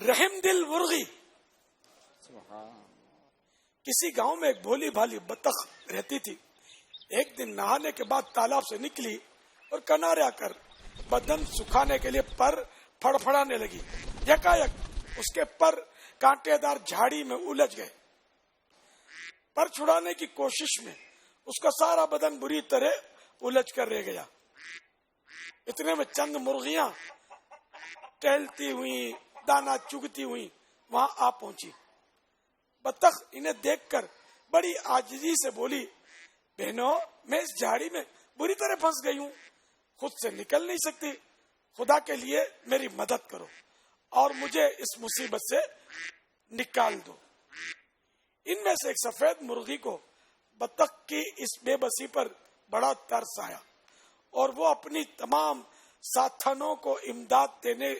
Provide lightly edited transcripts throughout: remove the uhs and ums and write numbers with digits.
رحم دل مرغی. کسی گاؤں میں ایک بھولی بھالی بطخ رہتی تھی. ایک دن نہانے کے بعد تالاب سے نکلی اور کنارے آ کر بدن سکھانے کے لیے پر پھڑپھڑانے لگی. یکایک اس کے پر کانٹے دار جھاڑی میں الجھ گئے. پر چھڑانے کی کوشش میں اس کا سارا بدن بری طرح الجھ کر رہ گیا. اتنے میں چند مرغیاں ٹہلتی ہوئی دانا چگتی ہوئی وہاں آ پہنچی. بطخ انہیں دیکھ کر بڑی عاجزی سے بولی, بہنوں میں اس جھاڑی میں بری طرح پھنس گئی ہوں, خود سے نکل نہیں سکتی, خدا کے لیے میری مدد کرو اور مجھے اس مصیبت سے نکال دو. ان میں سے ایک سفید مرغی کو بطخ کی اس بے بسی پر بڑا ترس آیا اور وہ اپنی تمام ساتھنوں کو امداد دینے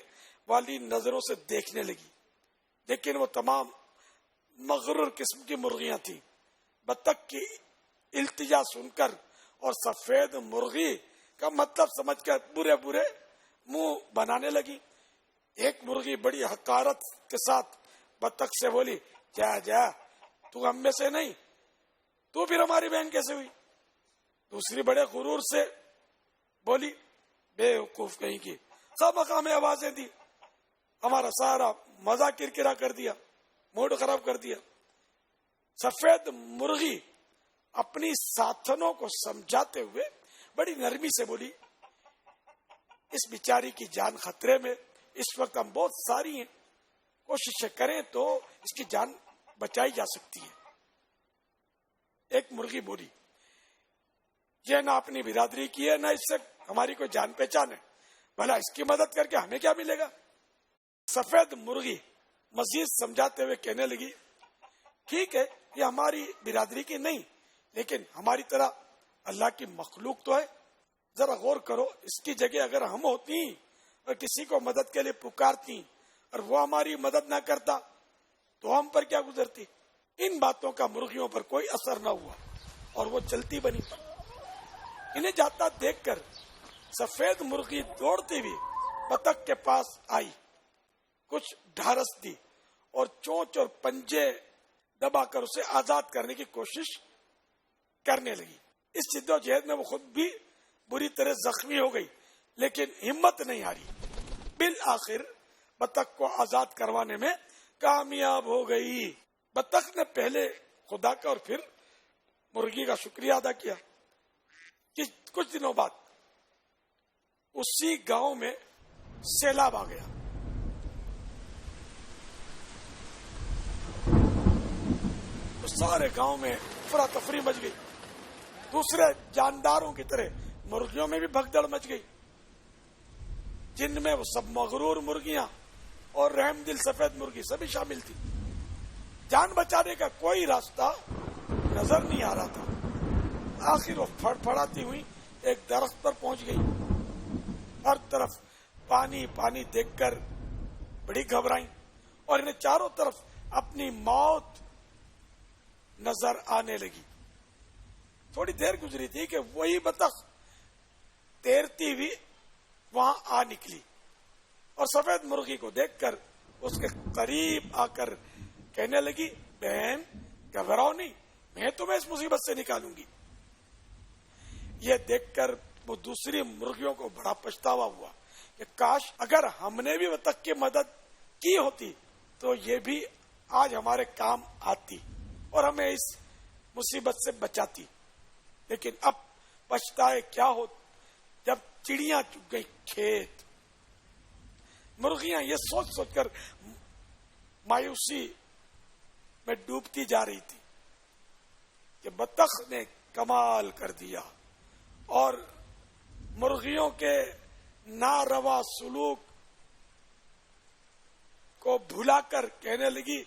والی نظروں سے دیکھنے لگی, لیکن وہ تمام مغرور قسم کی مرغیاں تھیں. بطخ کی التجا سن کر اور سفید مرغی کا مطلب سمجھ کر برے برے منہ بنانے لگی. ایک مرغی بڑی حقارت کے ساتھ بطخ سے بولی, جا جا, تو ہم میں سے نہیں, تو پھر ہماری بہن کیسے ہوئی؟ دوسری بڑے غرور سے بولی, بے وقوف کہیں کی, خواہ مخواہ میں آوازیں دی, ہمارا سارا مزہ کرکرا کر دیا, موڈ خراب کر دیا. سفید مرغی اپنی ساتھنوں کو سمجھاتے ہوئے بڑی نرمی سے بولی, اس بیچاری کی جان خطرے میں, اس وقت ہم بہت ساری ہیں, کوششیں کریں تو اس کی جان بچائی جا سکتی ہے. ایک مرغی بولی, یہ نہ اپنی برادری کی ہے نہ اس سے ہماری کوئی جان پہچان ہے, بھلا اس کی مدد کر کے ہمیں کیا ملے گا؟ سفید مرغی مزید سمجھاتے ہوئے کہنے لگی, ٹھیک ہے, یہ ہماری برادری کی نہیں, لیکن ہماری طرح اللہ کی مخلوق تو ہے. ذرا غور کرو, اس کی جگہ اگر ہم ہوتی اور کسی کو مدد کے لیے پکارتی اور وہ ہماری مدد نہ کرتا تو ہم پر کیا گزرتی؟ ان باتوں کا مرغیوں پر کوئی اثر نہ ہوا اور وہ چلتی بنی. انہیں جاتا دیکھ کر سفید مرغی دوڑتی ہوئی بطخ کے پاس آئی, کچھ ڈھارس دی اور چونچ اور پنجے دبا کر اسے آزاد کرنے کی کوشش کرنے لگی. اس جد و جہد میں وہ خود بھی بری طرح زخمی ہو گئی, لیکن ہمت نہیں ہاری. بالآخر بطخ کو آزاد کروانے میں کامیاب ہو گئی. بطخ نے پہلے خدا کا اور پھر مرغی کا شکریہ ادا کیا. کچھ دنوں بعد اسی گاؤں میں سیلاب آ گیا. تو سارے گاؤں میں افراتفری مچ گئی. دوسرے جانداروں کی طرح مرغیوں میں بھی بھگدڑ مچ گئی, جن میں وہ سب مغرور مرغیاں اور رحم دل سفید مرغی سبھی شامل تھی. جان بچانے کا کوئی راستہ نظر نہیں آ رہا تھا. آخر وہ پھڑپھڑاتی ہوئی ایک درخت پر پہنچ گئی. ہر طرف پانی پانی دیکھ کر بڑی گھبرائیں اور انہیں چاروں طرف اپنی موت نظر آنے لگی. تھوڑی دیر گزری تھی کہ وہی بطخ تیرتی ہوئی وہاں آ نکلی اور سفید مرغی کو دیکھ کر اس کے قریب آ کر کہنے لگی, بہن گھبراؤ نہیں, میں تمہیں اس مصیبت سے نکالوں گی. یہ دیکھ کر وہ دوسری مرغیوں کو بڑا پچھتاوا ہوا کہ کاش اگر ہم نے بھی بطخ کی مدد کی ہوتی تو یہ بھی آج ہمارے کام آتی اور ہمیں اس مصیبت سے بچاتی. لیکن اب پچھتائے کیا ہو جب چڑیاں چگ گئی کھیت. مرغیاں یہ سوچ سوچ کر مایوسی میں ڈوبتی جا رہی تھی کہ بطخ نے کمال کر دیا اور مرغیوں کے ناروا سلوک کو بھلا کر کہنے لگی,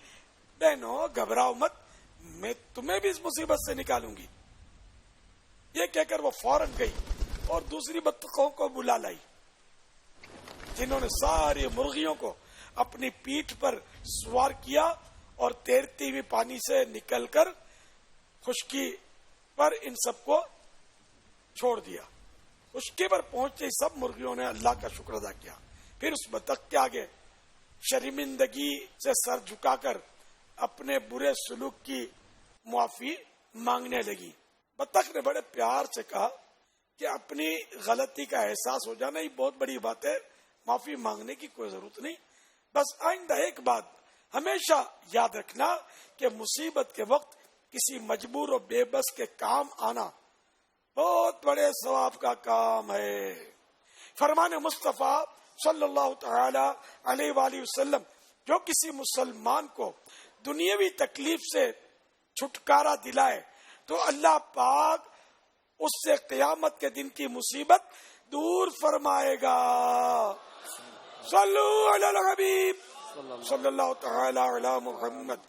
بہنوں گھبراؤ مت, میں تمہیں بھی اس مصیبت سے نکالوں گی. یہ کہہ کر وہ فوراً گئی اور دوسری بطخوں کو بلا لائی, جنہوں نے ساری مرغیوں کو اپنی پیٹھ پر سوار کیا اور تیرتی ہوئی پانی سے نکل کر خشکی پر ان سب کو چھوڑ دیا. خشکی پر پہنچتے ہی سب مرغیوں نے اللہ کا شکر ادا کیا. پھر اس بطخ کے آگے شرمندگی سے سر جھکا کر اپنے برے سلوک کی معافی مانگنے لگی۔ بطخ نے بڑے پیار سے کہا کہ اپنی غلطی کا احساس ہو جانا ہی بہت بڑی بات ہے، معافی مانگنے کی کوئی ضرورت نہیں، بس آئندہ ایک بات ہمیشہ یاد رکھنا کہ مصیبت کے وقت کسی مجبور و بے بس کے کام آنا بہت بڑے ثواب کا کام ہے۔ فرمان مصطفیٰ صلی اللہ تعالی علیہ وآلہ وسلم جو کسی مسلمان کو دنیاوی تکلیف سے چھٹکارا دلائے تو اللہ پاک اس سے قیامت کے دن کی مصیبت دور فرمائے گا۔ صلو علی الحبیب صلی اللہ تعالی علی محمد۔